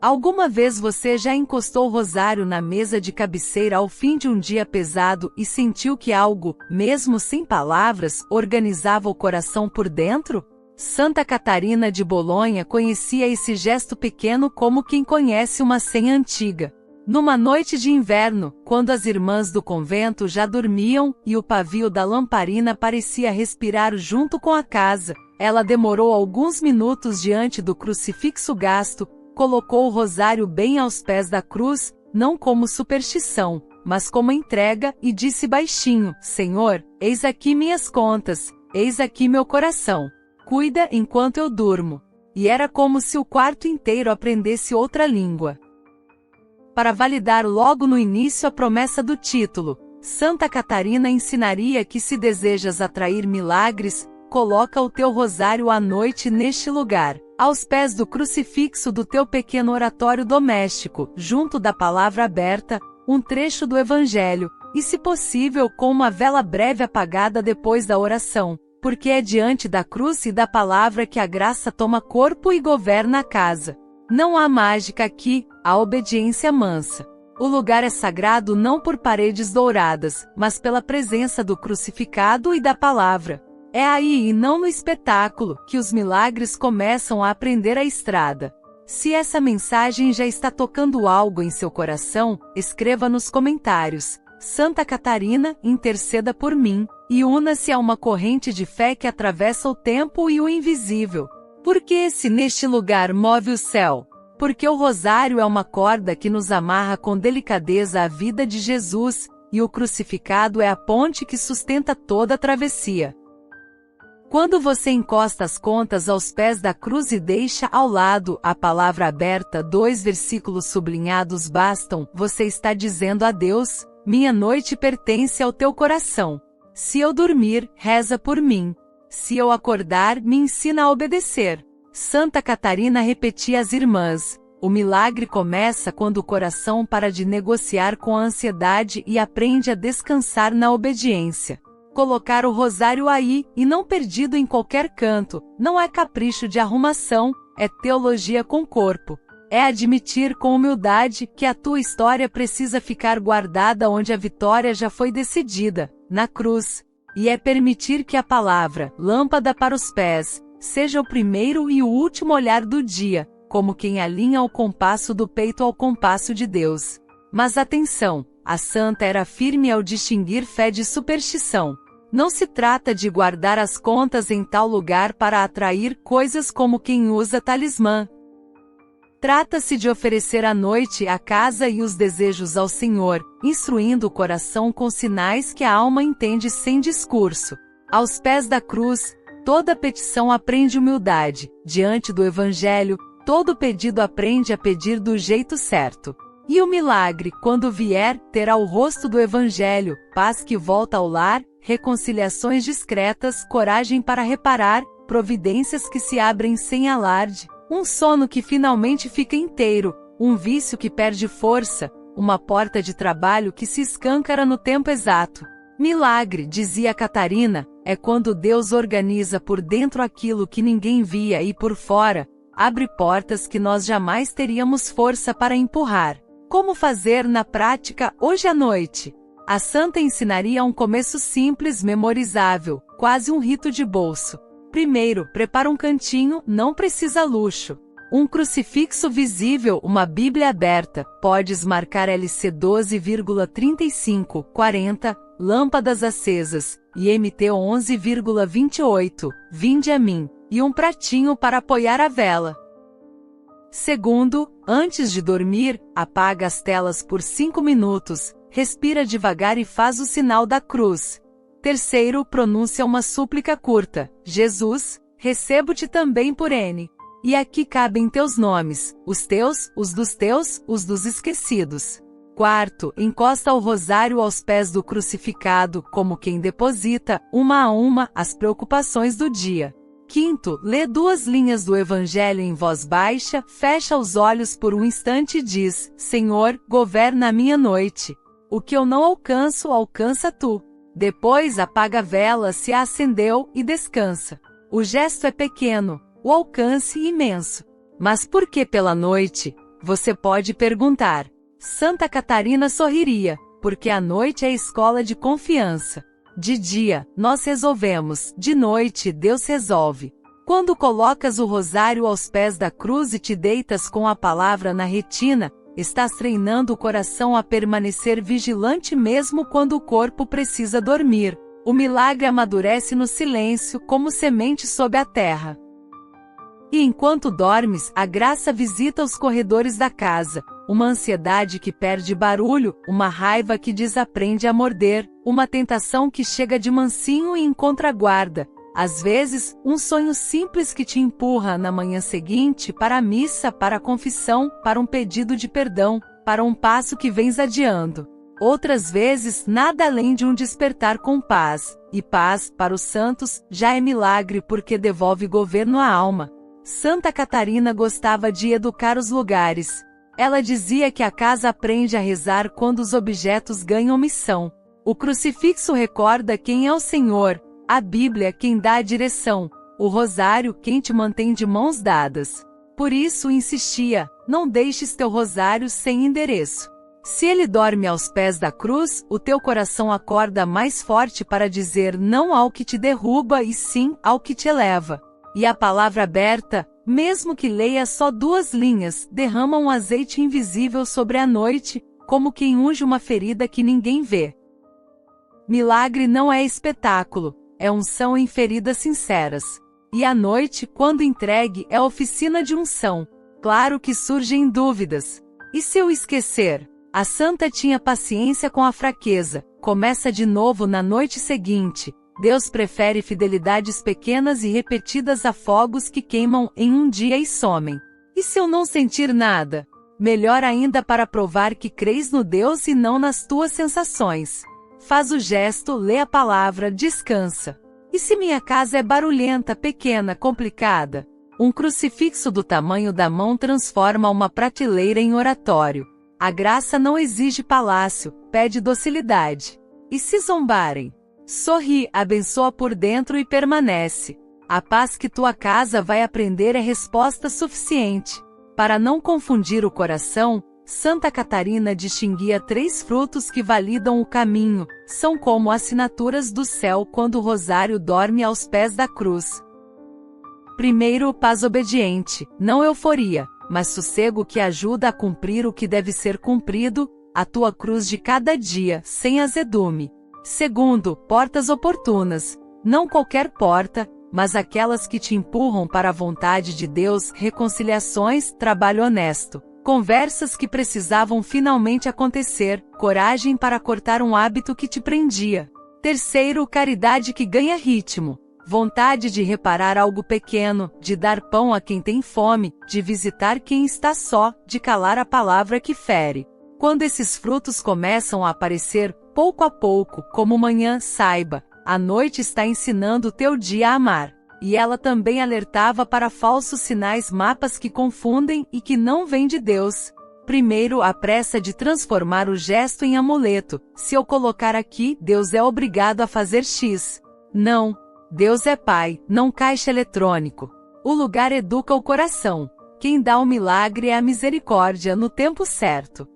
Alguma vez você já encostou o rosário na mesa de cabeceira ao fim de um dia pesado e sentiu que algo, mesmo sem palavras, organizava o coração por dentro? Santa Catarina de Bolonha conhecia esse gesto pequeno como quem conhece uma senha antiga. Numa noite de inverno, quando as irmãs do convento já dormiam e o pavio da lamparina parecia respirar junto com a casa, ela demorou alguns minutos diante do crucifixo gasto, colocou o rosário bem aos pés da cruz, não como superstição, mas como entrega, e disse baixinho: Senhor, eis aqui minhas contas, eis aqui meu coração. Cuida enquanto eu durmo. E era como se o quarto inteiro aprendesse outra língua. Para validar logo no início a promessa do título, Santa Catarina ensinaria que se desejas atrair milagres, coloca o teu rosário à noite neste lugar, aos pés do crucifixo do teu pequeno oratório doméstico, junto da palavra aberta, um trecho do Evangelho, e se possível com uma vela breve apagada depois da oração, porque é diante da cruz e da palavra que a graça toma corpo e governa a casa. Não há mágica aqui, há obediência mansa. O lugar é sagrado não por paredes douradas, mas pela presença do crucificado e da palavra. É aí e não no espetáculo que os milagres começam a aprender a estrada. Se essa mensagem já está tocando algo em seu coração, escreva nos comentários: Santa Catarina, interceda por mim, e una-se a uma corrente de fé que atravessa o tempo e o invisível. Porque se neste lugar move o céu? Porque o rosário é uma corda que nos amarra com delicadeza à vida de Jesus, e o crucificado é a ponte que sustenta toda a travessia. Quando você encosta as contas aos pés da cruz e deixa ao lado a palavra aberta, 2 versículos sublinhados bastam, você está dizendo a Deus: minha noite pertence ao teu coração. Se eu dormir, reza por mim. Se eu acordar, me ensina a obedecer. Santa Catarina repetia às irmãs: o milagre começa quando o coração para de negociar com a ansiedade e aprende a descansar na obediência. Colocar o rosário aí, e não perdido em qualquer canto, não é capricho de arrumação, é teologia com corpo. É admitir com humildade que a tua história precisa ficar guardada onde a vitória já foi decidida, na cruz. E é permitir que a palavra, lâmpada para os pés, seja o primeiro e o último olhar do dia, como quem alinha o compasso do peito ao compasso de Deus. Mas atenção, a santa era firme ao distinguir fé de superstição. Não se trata de guardar as contas em tal lugar para atrair coisas como quem usa talismã. Trata-se de oferecer à noite a casa e os desejos ao Senhor, instruindo o coração com sinais que a alma entende sem discurso. Aos pés da cruz, toda petição aprende humildade. Diante do Evangelho, todo pedido aprende a pedir do jeito certo. E o milagre, quando vier, terá o rosto do Evangelho, paz que volta ao lar, reconciliações discretas, coragem para reparar, providências que se abrem sem alarde, um sono que finalmente fica inteiro, um vício que perde força, uma porta de trabalho que se escancara no tempo exato. Milagre, dizia Catarina, é quando Deus organiza por dentro aquilo que ninguém via e por fora, abre portas que nós jamais teríamos força para empurrar. Como fazer na prática hoje à noite? A santa ensinaria um começo simples, memorizável, quase um rito de bolso. Primeiro, prepara um cantinho, não precisa luxo. Um crucifixo visível, uma Bíblia aberta, podes marcar LC 12,3540, lâmpadas acesas, IMT 11,28, vinde a mim, e um pratinho para apoiar a vela. Segundo, antes de dormir, apaga as telas por 5 minutos, respira devagar e faz o sinal da cruz. Terceiro, pronuncia uma súplica curta: Jesus, recebo-te também por N. E aqui cabem teus nomes, os teus, os dos esquecidos. Quarto, encosta o rosário aos pés do crucificado, como quem deposita, uma a uma, as preocupações do dia. Quinto, lê 2 linhas do Evangelho em voz baixa, fecha os olhos por um instante e diz: Senhor, governa a minha noite. O que eu não alcanço, alcança tu. Depois apaga a vela se a acendeu e descansa. O gesto é pequeno, o alcance imenso. Mas por que pela noite? Você pode perguntar. Santa Catarina sorriria, porque a noite é escola de confiança. De dia, nós resolvemos, de noite, Deus resolve. Quando colocas o rosário aos pés da cruz e te deitas com a palavra na retina, estás treinando o coração a permanecer vigilante mesmo quando o corpo precisa dormir. O milagre amadurece no silêncio, como semente sob a terra. E enquanto dormes, a graça visita os corredores da casa. Uma ansiedade que perde barulho, uma raiva que desaprende a morder, uma tentação que chega de mansinho e encontra guarda. Às vezes, um sonho simples que te empurra na manhã seguinte para a missa, para a confissão, para um pedido de perdão, para um passo que vens adiando. Outras vezes, nada além de um despertar com paz. E paz, para os santos, já é milagre porque devolve governo à alma. Santa Catarina gostava de educar os lugares. Ela dizia que a casa aprende a rezar quando os objetos ganham missão. O crucifixo recorda quem é o Senhor, a Bíblia quem dá a direção, o rosário quem te mantém de mãos dadas. Por isso insistia, não deixes teu rosário sem endereço. Se ele dorme aos pés da cruz, o teu coração acorda mais forte para dizer não ao que te derruba e sim ao que te eleva. E a palavra aberta, mesmo que leia só 2 linhas, derrama um azeite invisível sobre a noite, como quem unge uma ferida que ninguém vê. Milagre não é espetáculo, é unção em feridas sinceras. E a noite, quando entregue, é oficina de unção. Claro que surgem dúvidas. E se eu esquecer? A santa tinha paciência com a fraqueza. Começa de novo na noite seguinte. Deus prefere fidelidades pequenas e repetidas a fogos que queimam em um dia e somem. E se eu não sentir nada? Melhor ainda para provar que crês no Deus e não nas tuas sensações. Faz o gesto, lê a palavra, descansa. E se minha casa é barulhenta, pequena, complicada? Um crucifixo do tamanho da mão transforma uma prateleira em oratório. A graça não exige palácio, pede docilidade. E se zombarem? Sorri, abençoa por dentro e permanece. A paz que tua casa vai aprender é resposta suficiente. Para não confundir o coração, Santa Catarina distinguia 3 frutos que validam o caminho, são como assinaturas do céu quando o rosário dorme aos pés da cruz. Primeiro, paz obediente, não euforia, mas sossego que ajuda a cumprir o que deve ser cumprido, a tua cruz de cada dia, sem azedume. Segundo, portas oportunas, não qualquer porta, mas aquelas que te empurram para a vontade de Deus, reconciliações, trabalho honesto. Conversas que precisavam finalmente acontecer, coragem para cortar um hábito que te prendia. Terceiro, caridade que ganha ritmo. Vontade de reparar algo pequeno, de dar pão a quem tem fome, de visitar quem está só, de calar a palavra que fere. Quando esses frutos começam a aparecer, pouco a pouco, como manhã, saiba, a noite está ensinando o teu dia a amar. E ela também alertava para falsos sinais, mapas que confundem e que não vêm de Deus. Primeiro, a pressa de transformar o gesto em amuleto. Se eu colocar aqui, Deus é obrigado a fazer X. Não. Deus é Pai, não caixa eletrônico. O lugar educa o coração. Quem dá o milagre é a misericórdia no tempo certo.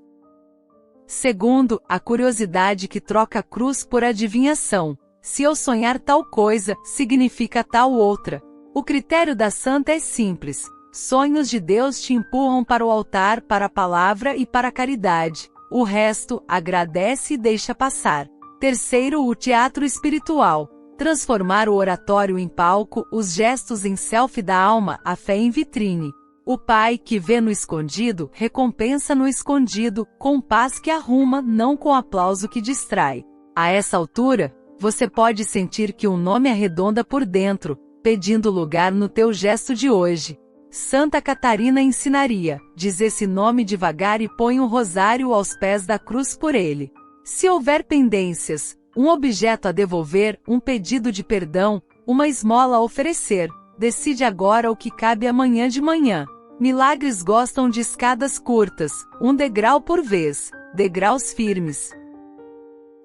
Segundo, a curiosidade que troca a cruz por adivinhação. Se eu sonhar tal coisa, significa tal outra. O critério da santa é simples. Sonhos de Deus te empurram para o altar, para a palavra e para a caridade. O resto, agradece e deixa passar. Terceiro, o teatro espiritual. Transformar o oratório em palco, os gestos em selfie da alma, a fé em vitrine. O Pai que vê no escondido, recompensa no escondido, com paz que arruma, não com aplauso que distrai. A essa altura, você pode sentir que um nome arredonda por dentro, pedindo lugar no teu gesto de hoje. Santa Catarina ensinaria, diz esse nome devagar e põe um rosário aos pés da cruz por ele. Se houver pendências, um objeto a devolver, um pedido de perdão, uma esmola a oferecer, decide agora o que cabe amanhã de manhã. Milagres gostam de escadas curtas, um degrau por vez, degraus firmes.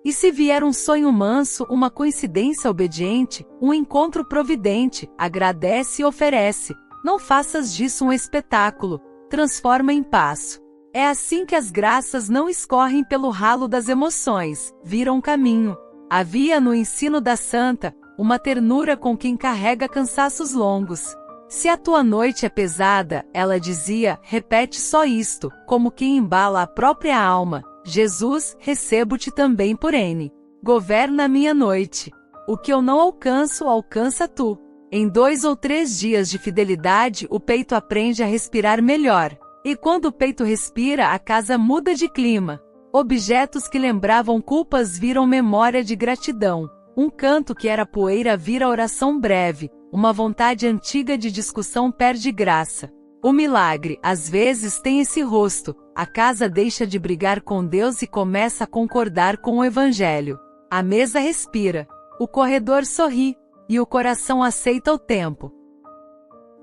E se vier um sonho manso, uma coincidência obediente, um encontro providente, agradece e oferece. Não faças disso um espetáculo. transforma em passo. É assim que as graças não escorrem pelo ralo das emoções, viram caminho. Havia no ensino da santa uma ternura com quem carrega cansaços longos. Se a tua noite é pesada, ela dizia, repete só isto, como quem embala a própria alma. Jesus, recebo-te também por N. Governa a minha noite. O que eu não alcanço, alcança tu. Em 2 ou 3 dias de fidelidade, o peito aprende a respirar melhor. E quando o peito respira, a casa muda de clima. Objetos que lembravam culpas viram memória de gratidão. Um canto que era poeira vira oração breve. Uma vontade antiga de discussão perde graça. O milagre, às vezes, tem esse rosto. A casa deixa de brigar com Deus e começa a concordar com o Evangelho. A mesa respira. O corredor sorri. E o coração aceita o tempo.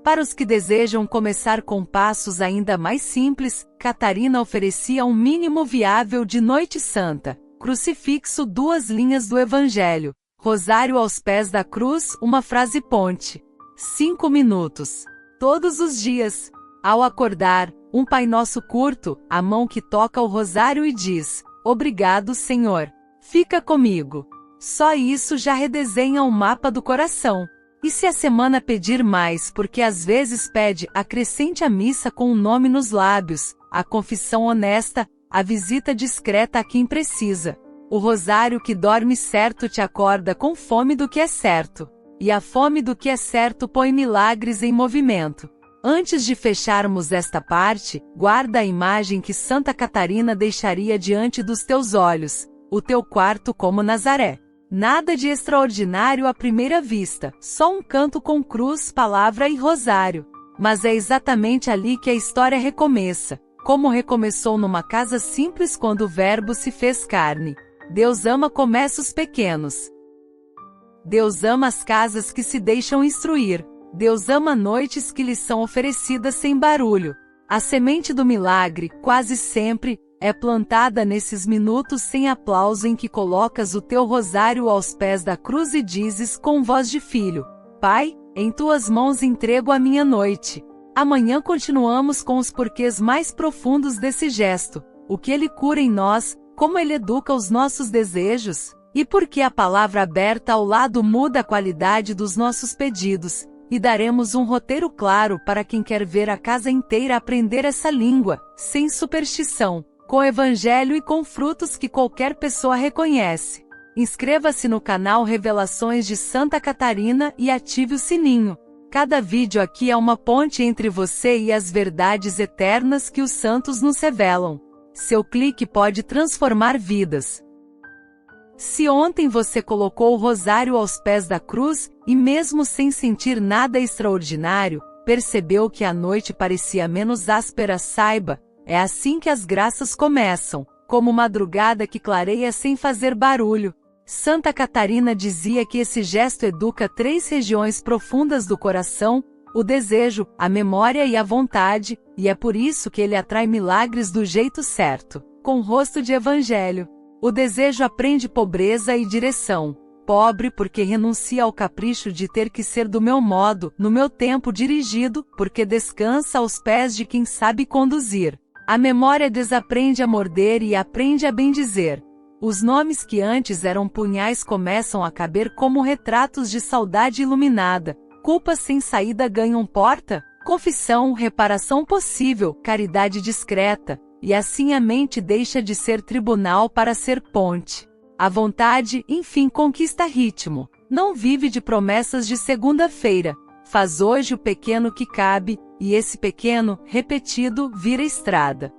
Para os que desejam começar com passos ainda mais simples, Catarina oferecia um mínimo viável de Noite Santa. Crucifixo, 2 linhas do Evangelho. Rosário aos pés da cruz, uma frase ponte. 5 minutos. Todos os dias. Ao acordar, um Pai Nosso curto, a mão que toca o rosário e diz, obrigado, Senhor. Fica comigo. Só isso já redesenha o mapa do coração. E se a semana pedir mais, porque às vezes pede, acrescente a missa com o nome nos lábios, a confissão honesta, a visita discreta a quem precisa. O rosário que dorme certo te acorda com fome do que é certo. E a fome do que é certo põe milagres em movimento. Antes de fecharmos esta parte, guarda a imagem que Santa Catarina deixaria diante dos teus olhos, o teu quarto como Nazaré. Nada de extraordinário à primeira vista, só um canto com cruz, palavra e rosário. Mas é exatamente ali que a história recomeça, como recomeçou numa casa simples quando o Verbo se fez carne. Deus ama começos pequenos. Deus ama as casas que se deixam instruir. Deus ama noites que lhe são oferecidas sem barulho. A semente do milagre, quase sempre, é plantada nesses minutos sem aplauso em que colocas o teu rosário aos pés da cruz e dizes com voz de filho, Pai, em tuas mãos entrego a minha noite. Amanhã continuamos com os porquês mais profundos desse gesto, o que ele cura em nós, como ele educa os nossos desejos, e porque a palavra aberta ao lado muda a qualidade dos nossos pedidos, e daremos um roteiro claro para quem quer ver a casa inteira aprender essa língua, sem superstição, com evangelho e com frutos que qualquer pessoa reconhece. Inscreva-se no canal Revelações de Santa Catarina e ative o sininho. Cada vídeo aqui é uma ponte entre você e as verdades eternas que os santos nos revelam. Seu clique pode transformar vidas. Se ontem você colocou o rosário aos pés da cruz, e mesmo sem sentir nada extraordinário, percebeu que a noite parecia menos áspera, saiba, é assim que as graças começam, como madrugada que clareia sem fazer barulho. Santa Catarina dizia que esse gesto educa 3 regiões profundas do coração, o desejo, a memória e a vontade, e é por isso que ele atrai milagres do jeito certo, com rosto de evangelho. O desejo aprende pobreza e direção. Pobre porque renuncia ao capricho de ter que ser do meu modo, no meu tempo dirigido, porque descansa aos pés de quem sabe conduzir. A memória desaprende a morder e aprende a bendizer. Os nomes que antes eram punhais começam a caber como retratos de saudade iluminada. Culpas sem saída ganham porta, confissão, reparação possível, caridade discreta, e assim a mente deixa de ser tribunal para ser ponte. A vontade, enfim, conquista ritmo. Não vive de promessas de segunda-feira. Faz hoje o pequeno que cabe, e esse pequeno, repetido, vira estrada.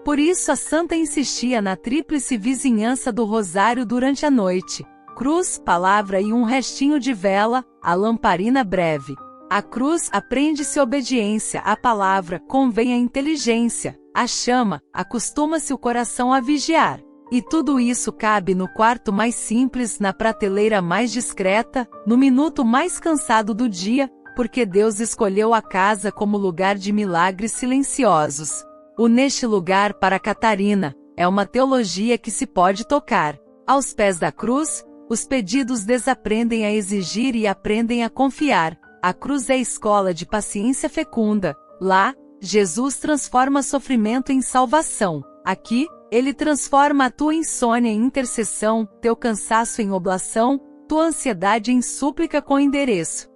Por isso a santa insistia na tríplice vizinhança do rosário durante a noite. Cruz, palavra e um restinho de vela, a lamparina breve. A cruz aprende-se obediência, a palavra convém a inteligência, a chama, acostuma-se o coração a vigiar. E tudo isso cabe no quarto mais simples, na prateleira mais discreta, no minuto mais cansado do dia, porque Deus escolheu a casa como lugar de milagres silenciosos. O neste lugar para Catarina, é uma teologia que se pode tocar. Aos pés da cruz, os pedidos desaprendem a exigir e aprendem a confiar. A cruz é escola de paciência fecunda. Lá, Jesus transforma sofrimento em salvação. Aqui, Ele transforma a tua insônia em intercessão, teu cansaço em oblação, tua ansiedade em súplica com endereço.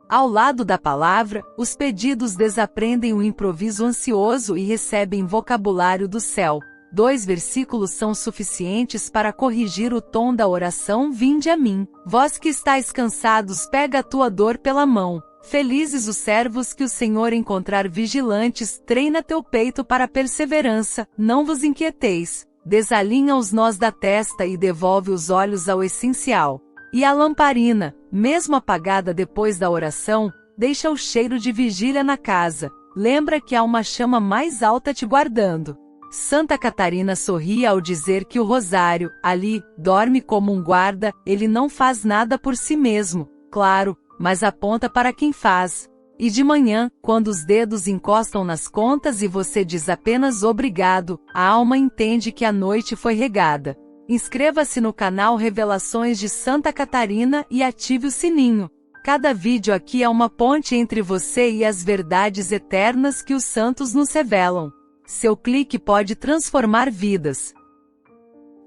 Ao lado da palavra, os pedidos desaprendem o improviso ansioso e recebem vocabulário do céu. 2 versículos são suficientes para corrigir o tom da oração: vinde a mim. Vós que estáis cansados, pega a tua dor pela mão. Felizes os servos que o Senhor encontrar vigilantes, treina teu peito para a perseverança, não vos inquieteis. Desalinha os nós da testa e devolve os olhos ao essencial. E a lamparina, mesmo apagada depois da oração, deixa o cheiro de vigília na casa. Lembra que há uma chama mais alta te guardando. Santa Catarina sorria ao dizer que o rosário, ali, dorme como um guarda. Ele não faz nada por si mesmo, claro, mas aponta para quem faz. E de manhã, quando os dedos encostam nas contas e você diz apenas obrigado, a alma entende que a noite foi regada. Inscreva-se no canal Revelações de Santa Catarina e ative o sininho. Cada vídeo aqui é uma ponte entre você e as verdades eternas que os santos nos revelam. Seu clique pode transformar vidas.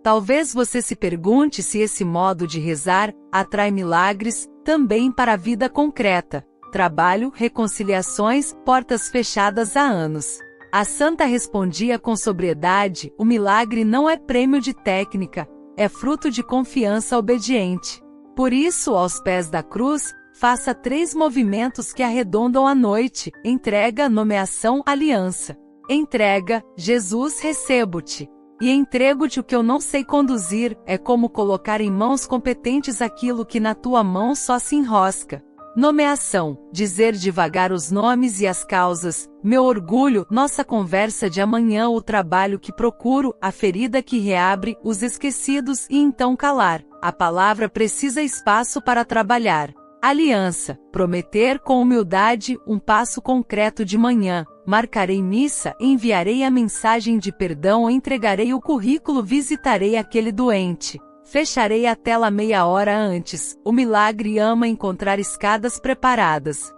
Talvez você se pergunte se esse modo de rezar atrai milagres também para a vida concreta. Trabalho, reconciliações, portas fechadas há anos. A santa respondia com sobriedade: o milagre não é prêmio de técnica, é fruto de confiança obediente. Por isso, aos pés da cruz, faça 3 movimentos que arredondam a noite: entrega, nomeação, aliança. Entrega: Jesus, recebo-te. E entrego-te o que eu não sei conduzir. É como colocar em mãos competentes aquilo que na tua mão só se enrosca. Nomeação: dizer devagar os nomes e as causas, meu orgulho, nossa conversa de amanhã, o trabalho que procuro, a ferida que reabre, os esquecidos, e então calar. A palavra precisa espaço para trabalhar. Aliança: prometer com humildade, um passo concreto de manhã. Marcarei missa, enviarei a mensagem de perdão, entregarei o currículo, visitarei aquele doente. Fecharei a tela meia hora antes. O milagre ama encontrar escadas preparadas.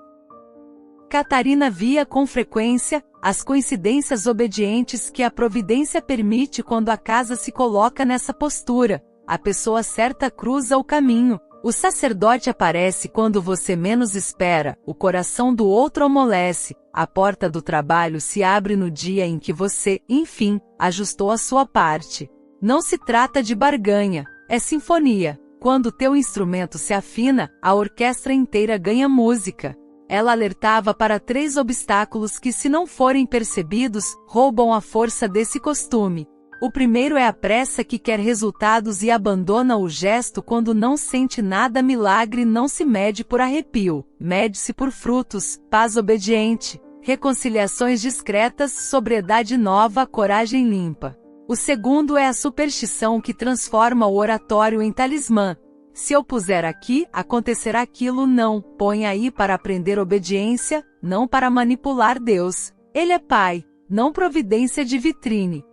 Catarina via com frequência as coincidências obedientes que a providência permite quando a casa se coloca nessa postura. A pessoa certa cruza o caminho. O sacerdote aparece quando você menos espera. O coração do outro amolece. A porta do trabalho se abre no dia em que você, enfim, ajustou a sua parte. Não se trata de barganha. É sinfonia. Quando teu instrumento se afina, a orquestra inteira ganha música. Ela alertava para 3 obstáculos que, se não forem percebidos, roubam a força desse costume. O primeiro é a pressa que quer resultados e abandona o gesto quando não sente nada. Milagre não se mede por arrepio, mede-se por frutos, paz obediente, reconciliações discretas, sobriedade nova, coragem limpa. O segundo é a superstição que transforma o oratório em talismã. Se eu puser aqui, acontecerá aquilo. Não, põe aí para aprender obediência, não para manipular Deus. Ele é Pai, não providência de vitrine.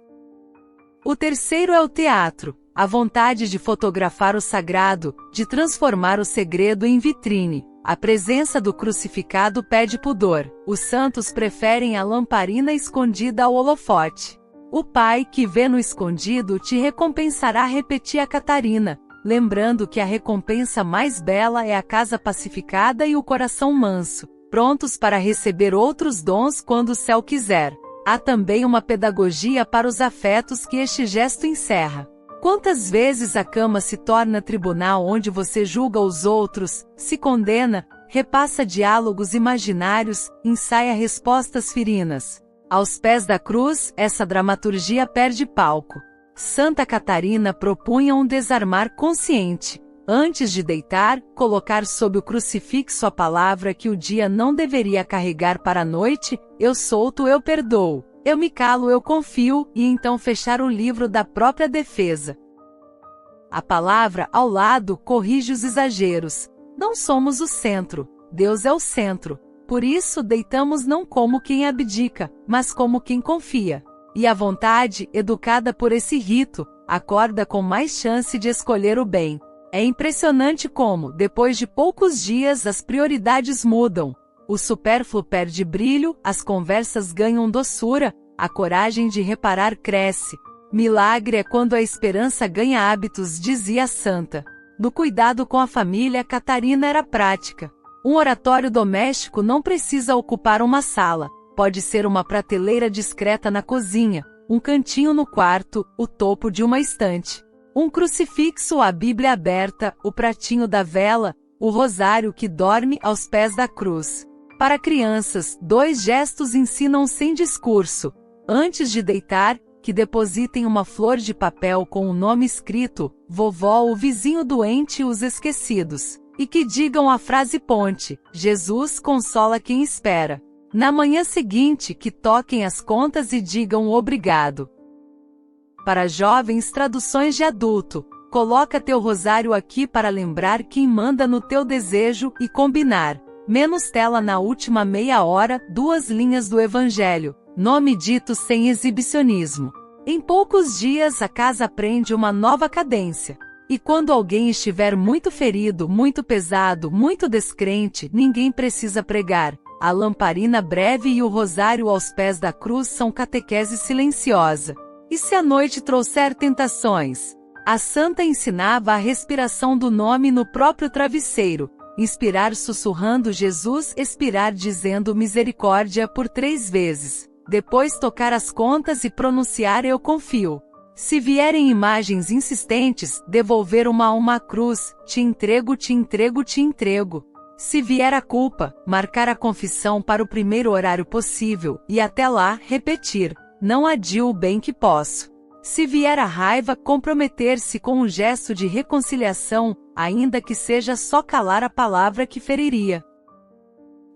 O terceiro é o teatro, a vontade de fotografar o sagrado, de transformar o segredo em vitrine. A presença do crucificado pede pudor. Os santos preferem a lamparina escondida ao holofote. O Pai que vê no escondido te recompensará, repetia Catarina, lembrando que a recompensa mais bela é a casa pacificada e o coração manso, prontos para receber outros dons quando o céu quiser. Há também uma pedagogia para os afetos que este gesto encerra. Quantas vezes a cama se torna tribunal onde você julga os outros, se condena, repassa diálogos imaginários, ensaia respostas ferinas. Aos pés da cruz, essa dramaturgia perde palco. Santa Catarina propunha um desarmar consciente. Antes de deitar, colocar sob o crucifixo a palavra que o dia não deveria carregar para a noite: eu solto, eu perdoo, eu me calo, eu confio, e então fechar o livro da própria defesa. A palavra, ao lado, corrige os exageros. Não somos o centro, Deus é o centro. Por isso deitamos não como quem abdica, mas como quem confia. E a vontade, educada por esse rito, acorda com mais chance de escolher o bem. É impressionante como, depois de poucos dias, as prioridades mudam. o supérfluo perde brilho, as conversas ganham doçura, a coragem de reparar cresce. Milagre é quando a esperança ganha hábitos, dizia a santa. No cuidado com a família, Catarina era prática. Um oratório doméstico não precisa ocupar uma sala, pode ser uma prateleira discreta na cozinha, um cantinho no quarto, o topo de uma estante. Um crucifixo, a Bíblia aberta, o pratinho da vela, o rosário que dorme aos pés da cruz. Para crianças, 2 gestos ensinam sem discurso. Antes de deitar, que depositem uma flor de papel com o nome escrito, vovó, o vizinho doente e os esquecidos. E que digam a frase ponte, Jesus consola quem espera. Na manhã seguinte, que toquem as contas e digam obrigado. Para jovens, traduções de adulto. Coloca teu rosário aqui para lembrar quem manda no teu desejo e combinar. Menos tela na última meia hora, 2 linhas do Evangelho. Nome dito sem exibicionismo. Em poucos dias a casa aprende uma nova cadência. E quando alguém estiver muito ferido, muito pesado, muito descrente, ninguém precisa pregar. A lamparina breve e o rosário aos pés da cruz são catequese silenciosa. E se a noite trouxer tentações? A santa ensinava a respiração do nome no próprio travesseiro. Inspirar sussurrando Jesus, expirar dizendo misericórdia por 3 vezes. Depois tocar as contas e pronunciar eu confio. Se vierem imagens insistentes, devolver uma a uma cruz, te entrego, te entrego, te entrego. Se vier a culpa, marcar a confissão para o primeiro horário possível, e até lá, repetir, não adio o bem que posso. Se vier a raiva, comprometer-se com um gesto de reconciliação, ainda que seja só calar a palavra que feriria.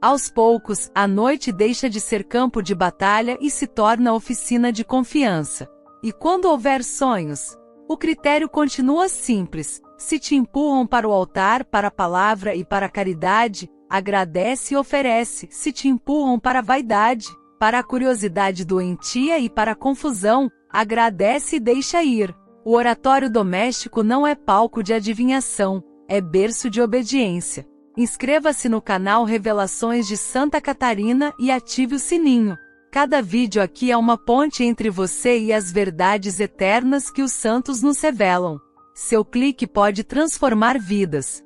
Aos poucos, a noite deixa de ser campo de batalha e se torna oficina de confiança. E quando houver sonhos, o critério continua simples. Se te empurram para o altar, para a palavra e para a caridade, agradece e oferece. Se te empurram para a vaidade, para a curiosidade doentia e para a confusão, agradece e deixa ir. O oratório doméstico não é palco de adivinhação, é berço de obediência. Inscreva-se no canal Revelações de Santa Catarina e ative o sininho. Cada vídeo aqui é uma ponte entre você e as verdades eternas que os santos nos revelam. Seu clique pode transformar vidas.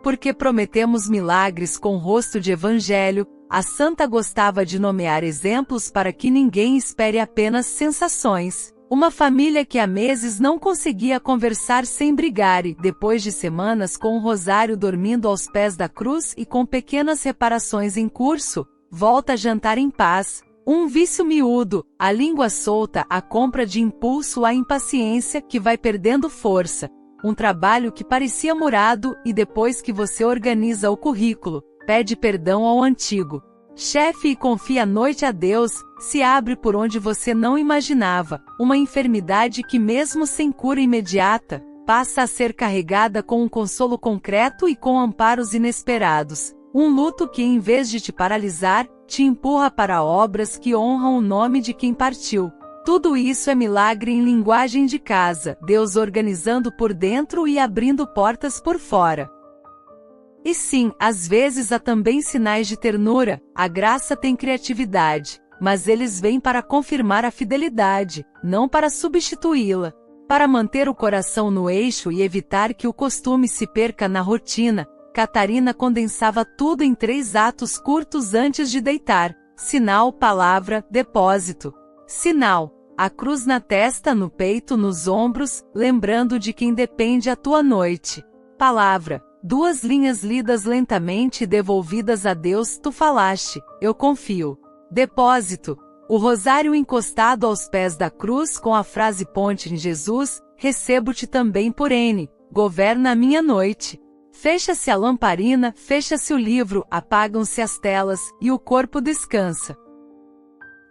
Porque prometemos milagres com rosto de evangelho, a santa gostava de nomear exemplos para que ninguém espere apenas sensações. Uma família que há meses não conseguia conversar sem brigar e, depois de semanas com o rosário dormindo aos pés da cruz e com pequenas reparações em curso, volta a jantar em paz. Um vício miúdo, a língua solta, a compra de impulso, a impaciência que vai perdendo força. Um trabalho que parecia murado e depois que você organiza o currículo, pede perdão ao antigo chefe e confia a noite a Deus, se abre por onde você não imaginava. Uma enfermidade que mesmo sem cura imediata, passa a ser carregada com um consolo concreto e com amparos inesperados. Um luto que em vez de te paralisar, te empurra para obras que honram o nome de quem partiu. Tudo isso é milagre em linguagem de casa, Deus organizando por dentro e abrindo portas por fora. E sim, às vezes há também sinais de ternura, a graça tem criatividade, mas eles vêm para confirmar a fidelidade, não para substituí-la. Para manter o coração no eixo e evitar que o costume se perca na rotina, Catarina condensava tudo em 3 atos curtos antes de deitar. Sinal, palavra, depósito. Sinal: a cruz na testa, no peito, nos ombros, lembrando de quem depende a tua noite. Palavra: 2 linhas lidas lentamente e devolvidas a Deus, tu falaste, eu confio. Depósito: o rosário encostado aos pés da cruz com a frase ponte em Jesus, recebo-te também por N, governa a minha noite. Fecha-se a lamparina, fecha-se o livro, apagam-se as telas, e o corpo descansa.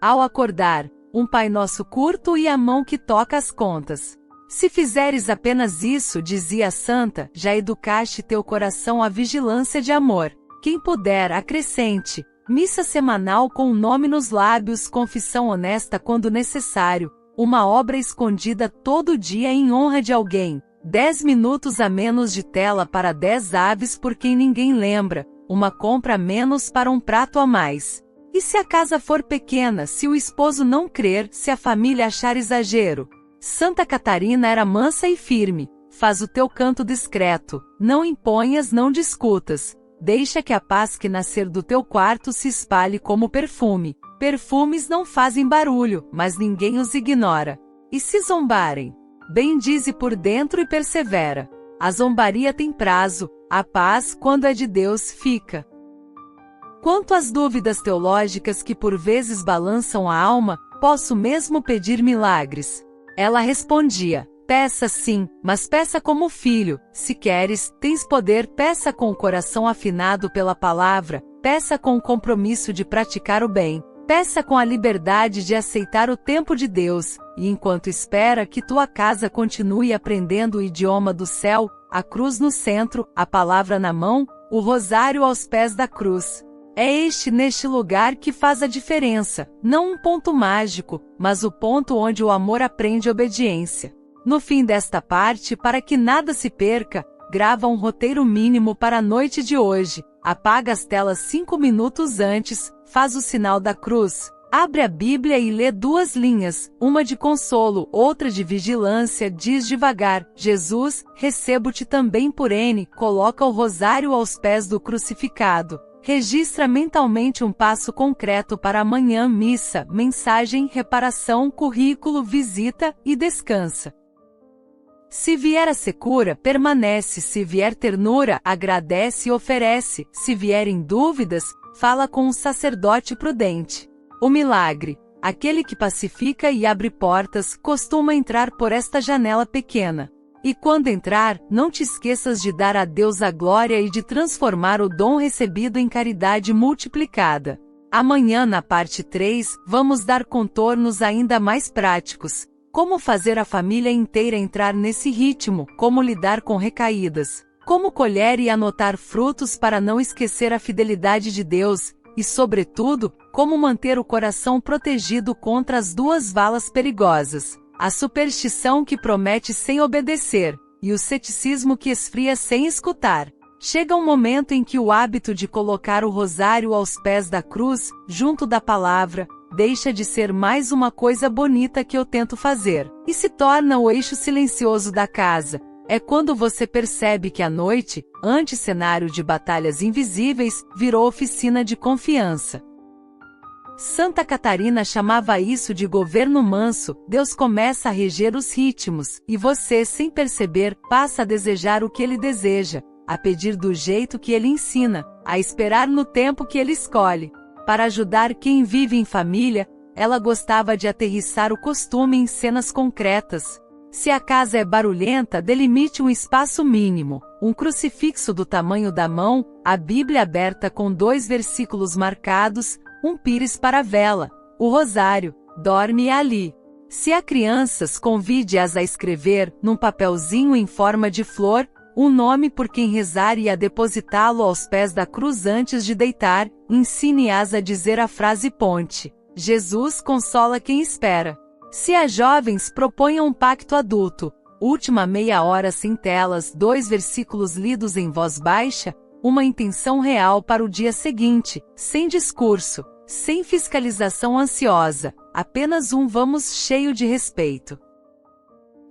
Ao acordar, um Pai Nosso curto e a mão que toca as contas. Se fizeres apenas isso, dizia a santa, já educaste teu coração à vigilância de amor. Quem puder, acrescente. Missa semanal com o nome nos lábios, confissão honesta quando necessário, uma obra escondida todo dia em honra de alguém. 10 minutos a menos de tela para 10 aves por quem ninguém lembra, uma compra a menos para um prato a mais. E se a casa for pequena, se o esposo não crer, se a família achar exagero? Santa Catarina era mansa e firme. Faz o teu canto discreto, não imponhas, não discutas. Deixa que a paz que nascer do teu quarto se espalhe como perfume. Perfumes não fazem barulho, mas ninguém os ignora. E se zombarem? Bendize por dentro e persevera. A zombaria tem prazo, a paz, quando é de Deus, fica. Quanto às dúvidas teológicas que por vezes balançam a alma, posso mesmo pedir milagres? Ela respondia: peça sim, mas peça como filho. Se queres, tens poder, peça com o coração afinado pela palavra, peça com o compromisso de praticar o bem, peça com a liberdade de aceitar o tempo de Deus, e enquanto espera que tua casa continue aprendendo o idioma do céu, a cruz no centro, a palavra na mão, o rosário aos pés da cruz. É neste lugar que faz a diferença, não um ponto mágico, mas o ponto onde o amor aprende obediência. No fim desta parte, para que nada se perca, grava um roteiro mínimo para a noite de hoje, apaga as telas 5 minutos antes, faz o sinal da cruz, abre a Bíblia e lê 2 linhas, uma de consolo, outra de vigilância, diz devagar: Jesus, recebo-te também por N, coloca o rosário aos pés do crucificado. Registra mentalmente um passo concreto para amanhã: missa, mensagem, reparação, currículo, visita, e descansa. Se vier a secura, permanece. Se vier ternura, agradece e oferece. Se vierem dúvidas, fala com um sacerdote prudente. O milagre, aquele que pacifica e abre portas, costuma entrar por esta janela pequena. E quando entrar, não te esqueças de dar a Deus a glória e de transformar o dom recebido em caridade multiplicada. Amanhã, na parte 3, vamos dar contornos ainda mais práticos. Como fazer a família inteira entrar nesse ritmo, como lidar com recaídas, como colher e anotar frutos para não esquecer a fidelidade de Deus, e, sobretudo, como manter o coração protegido contra as 2 valas perigosas. A superstição que promete sem obedecer, e o ceticismo que esfria sem escutar. Chega um momento em que o hábito de colocar o rosário aos pés da cruz, junto da palavra, deixa de ser mais uma coisa bonita que eu tento fazer, e se torna o eixo silencioso da casa. É quando você percebe que a noite, antes cenário de batalhas invisíveis, virou oficina de confiança. Santa Catarina chamava isso de governo manso. Deus começa a reger os ritmos, e você, sem perceber, passa a desejar o que Ele deseja, a pedir do jeito que Ele ensina, a esperar no tempo que Ele escolhe. Para ajudar quem vive em família, ela gostava de aterrissar o costume em cenas concretas. Se a casa é barulhenta, delimite um espaço mínimo, um crucifixo do tamanho da mão, a Bíblia aberta com 2 versículos marcados, um pires para a vela, o rosário, dorme ali. Se há crianças, convide-as a escrever, num papelzinho em forma de flor, um nome por quem rezar e a depositá-lo aos pés da cruz antes de deitar. Ensine-as a dizer a frase ponte: Jesus consola quem espera. Se há jovens, proponham um pacto adulto, última meia hora sem telas, 2 versículos lidos em voz baixa, uma intenção real para o dia seguinte, sem discurso, sem fiscalização ansiosa, apenas um vamos cheio de respeito.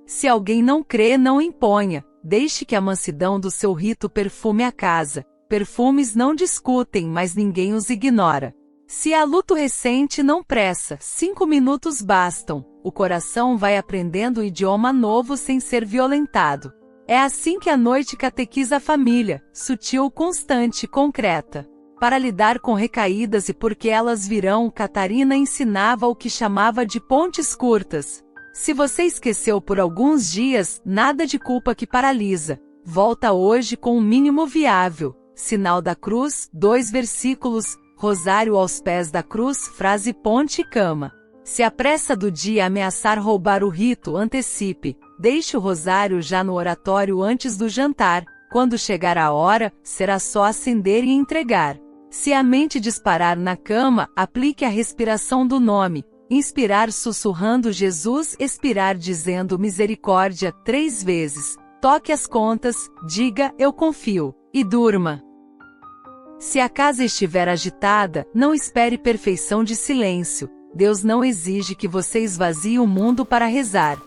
Se alguém não crê, não imponha, deixe que a mansidão do seu rito perfume a casa. Perfumes não discutem, mas ninguém os ignora. Se há luto recente, não pressa, 5 minutos bastam, o coração vai aprendendo um idioma novo sem ser violentado. É assim que a noite catequiza a família, sutil, constante, concreta. Para lidar com recaídas e porque elas virão, Catarina ensinava o que chamava de pontes curtas. Se você esqueceu por alguns dias, nada de culpa que paralisa. Volta hoje com o mínimo viável. Sinal da cruz, 2 versículos, rosário aos pés da cruz, frase ponte e cama. Se a pressa do dia ameaçar roubar o rito, antecipe. Deixe o rosário já no oratório antes do jantar. Quando chegar a hora, será só acender e entregar. Se a mente disparar na cama, aplique a respiração do nome. Inspirar sussurrando Jesus, expirar dizendo misericórdia 3 vezes. Toque as contas, diga eu confio, e durma. Se a casa estiver agitada, não espere perfeição de silêncio. Deus não exige que você esvazie o mundo para rezar.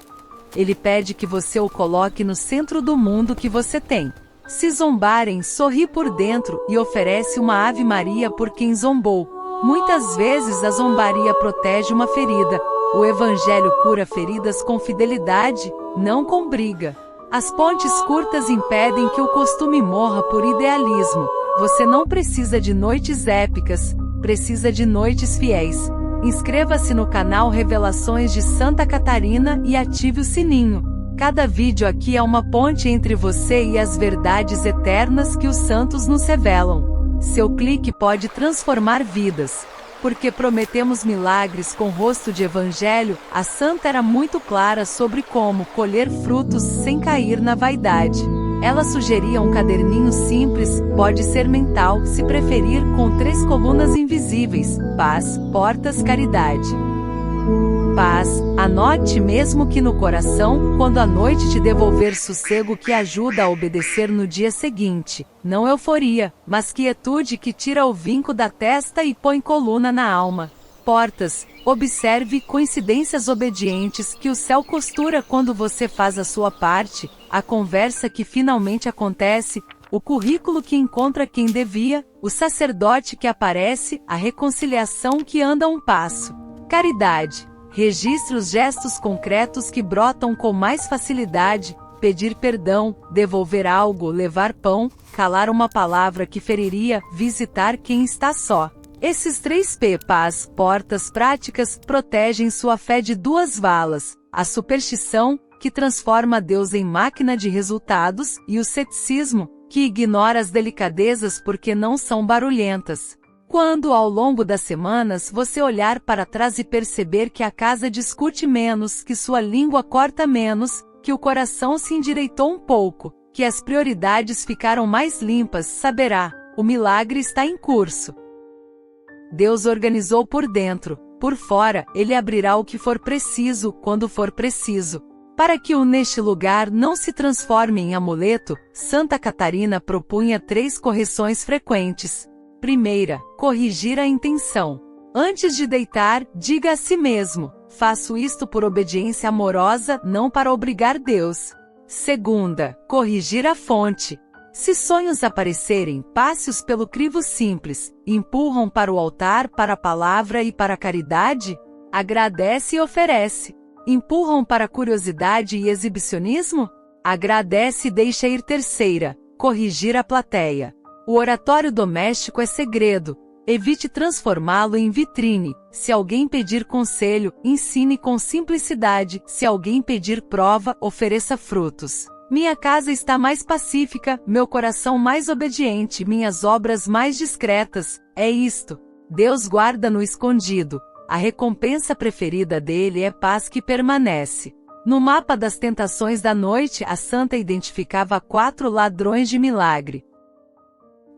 Ele pede que você o coloque no centro do mundo que você tem. Se zombarem, sorri por dentro e oferece uma Ave Maria por quem zombou. Muitas vezes a zombaria protege uma ferida. O Evangelho cura feridas com fidelidade, não com briga. As pontes curtas impedem que o costume morra por idealismo. Você não precisa de noites épicas, precisa de noites fiéis. Inscreva-se no canal Revelações de Santa Catarina e ative o sininho. Cada vídeo aqui é uma ponte entre você e as verdades eternas que os santos nos revelam. Seu clique pode transformar vidas. Porque prometemos milagres com rosto de evangelho, a santa era muito clara sobre como colher frutos sem cair na vaidade. Ela sugeria um caderninho simples, pode ser mental, se preferir, com 3 colunas invisíveis: paz, portas, caridade. Paz, anote mesmo que no coração, quando a noite te devolver sossego que ajuda a obedecer no dia seguinte. Não euforia, mas quietude que tira o vinco da testa e põe coluna na alma. Portas, observe coincidências obedientes que o céu costura quando você faz a sua parte, a conversa que finalmente acontece, o currículo que encontra quem devia, o sacerdote que aparece, a reconciliação que anda um passo. Caridade. Registre os gestos concretos que brotam com mais facilidade: pedir perdão, devolver algo, levar pão, calar uma palavra que feriria, visitar quem está só. Esses 3P, paz, portas práticas, protegem sua fé de 2 valas: a superstição, que transforma Deus em máquina de resultados, e o ceticismo, que ignora as delicadezas porque não são barulhentas. Quando, ao longo das semanas, você olhar para trás e perceber que a casa discute menos, que sua língua corta menos, que o coração se endireitou um pouco, que as prioridades ficaram mais limpas, saberá: o milagre está em curso. Deus organizou por dentro, por fora, Ele abrirá o que for preciso, quando for preciso. Para que o neste lugar não se transforme em amuleto, Santa Catarina propunha 3 correções frequentes. Primeira, corrigir a intenção. Antes de deitar, diga a si mesmo: faço isto por obediência amorosa, não para obrigar Deus. Segunda, corrigir a fonte. Se sonhos aparecerem, passe-os pelo crivo simples: empurram para o altar, para a palavra e para a caridade? Agradece e oferece. Empurram para a curiosidade e exibicionismo? Agradece e deixa ir. Terceira, corrigir a plateia. O oratório doméstico é segredo. Evite transformá-lo em vitrine. Se alguém pedir conselho, ensine com simplicidade. Se alguém pedir prova, ofereça frutos. Minha casa está mais pacífica, meu coração mais obediente, minhas obras mais discretas. É isto. Deus guarda no escondido. A recompensa preferida dele é paz que permanece. No mapa das tentações da noite, a santa identificava 4 ladrões de milagre.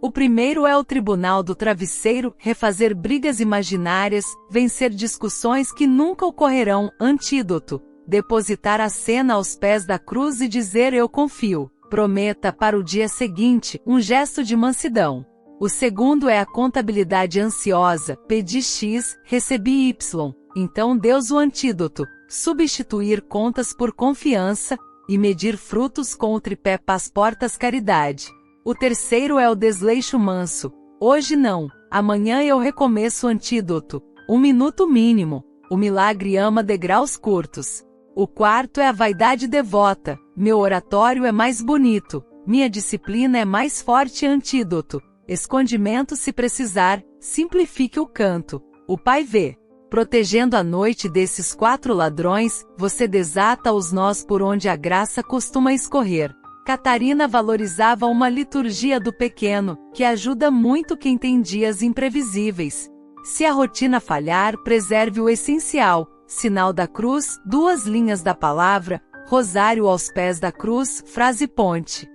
O primeiro é o tribunal do travesseiro: refazer brigas imaginárias, vencer discussões que nunca ocorrerão. Antídoto: depositar a cena aos pés da cruz e dizer: eu confio. Prometa para o dia seguinte, um gesto de mansidão. O segundo é a contabilidade ansiosa: pedi X, recebi Y. Então Deus o antídoto: substituir contas por confiança e medir frutos com o tripé paz, portas, caridade. O terceiro é o desleixo manso: hoje não, amanhã eu recomeço. Antídoto: 1 minuto mínimo. O milagre ama degraus curtos. O quarto é a vaidade devota: meu oratório é mais bonito, minha disciplina é mais forte. Antídoto: escondimento se precisar, simplifique o canto. O Pai vê. Protegendo a noite desses 4 ladrões, você desata os nós por onde a graça costuma escorrer. Catarina valorizava uma liturgia do pequeno, que ajuda muito quem tem dias imprevisíveis. Se a rotina falhar, preserve o essencial: sinal da cruz, 2 linhas da palavra, rosário aos pés da cruz, frase ponte.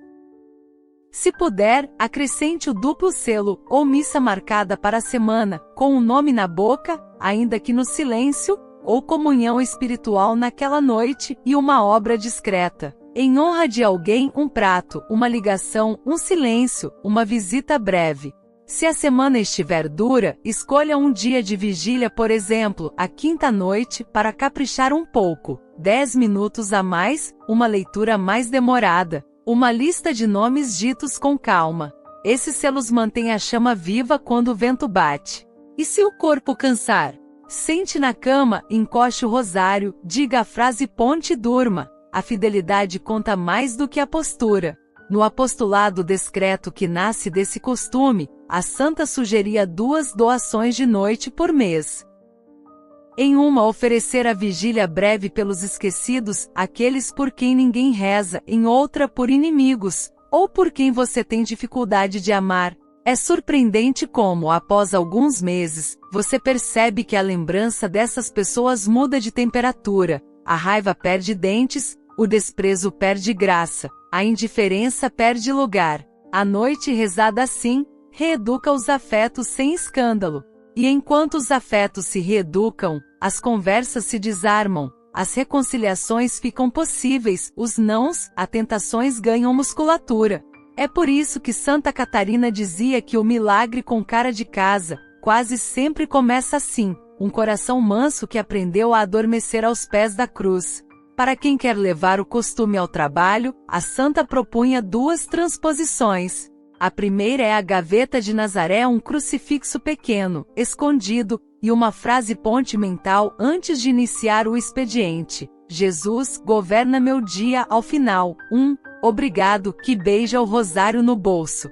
Se puder, acrescente o duplo selo, ou missa marcada para a semana, com um nome na boca, ainda que no silêncio, ou comunhão espiritual naquela noite, e uma obra discreta. Em honra de alguém, um prato, uma ligação, um silêncio, uma visita breve. Se a semana estiver dura, escolha um dia de vigília, por exemplo, a quinta-noite, para caprichar um pouco. 10 minutos a mais, uma leitura mais demorada, uma lista de nomes ditos com calma. Esses selos mantêm a chama viva quando o vento bate. E se o corpo cansar? Sente na cama, encoste o rosário, diga a frase ponte e durma. A fidelidade conta mais do que a postura. No apostolado discreto que nasce desse costume, a santa sugeria 2 doações de noite por mês. Em uma, oferecer a vigília breve pelos esquecidos, aqueles por quem ninguém reza; em outra, por inimigos, ou por quem você tem dificuldade de amar. É surpreendente como, após alguns meses, você percebe que a lembrança dessas pessoas muda de temperatura. A raiva perde dentes, o desprezo perde graça, a indiferença perde lugar. A noite rezada assim, reeduca os afetos sem escândalo. E enquanto os afetos se reeducam, as conversas se desarmam, as reconciliações ficam possíveis, os nãos, as tentações ganham musculatura. É por isso que Santa Catarina dizia que o milagre com cara de casa quase sempre começa assim: um coração manso que aprendeu a adormecer aos pés da cruz. Para quem quer levar o costume ao trabalho, a santa propunha 2 transposições. A primeira é a gaveta de Nazaré, um crucifixo pequeno, escondido, e uma frase ponte mental antes de iniciar o expediente: Jesus, governa meu dia. Ao final, obrigado, que beija o rosário no bolso.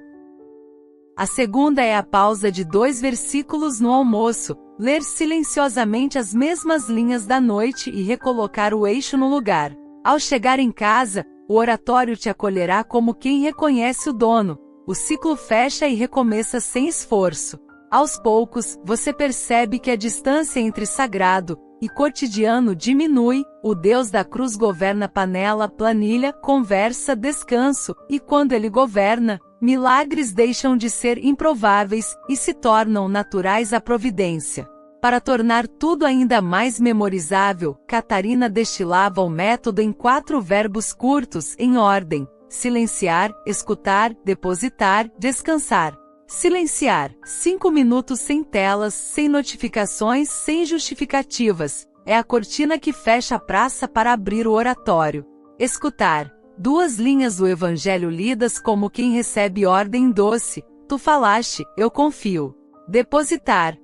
A segunda é a pausa de 2 versículos no almoço, ler silenciosamente as mesmas linhas da noite e recolocar o eixo no lugar. Ao chegar em casa, o oratório te acolherá como quem reconhece o dono. O ciclo fecha e recomeça sem esforço. Aos poucos, você percebe que a distância entre sagrado e cotidiano diminui, o Deus da cruz governa panela, planilha, conversa, descanso, e quando ele governa, milagres deixam de ser improváveis e se tornam naturais à providência. Para tornar tudo ainda mais memorizável, Catarina destilava o método em 4 verbos curtos em ordem: silenciar, escutar, depositar, descansar. Silenciar, 5 minutos sem telas, sem notificações, sem justificativas. É a cortina que fecha a praça para abrir o oratório. Escutar, 2 linhas do Evangelho lidas como quem recebe ordem doce: tu falaste, eu confio. Depositar,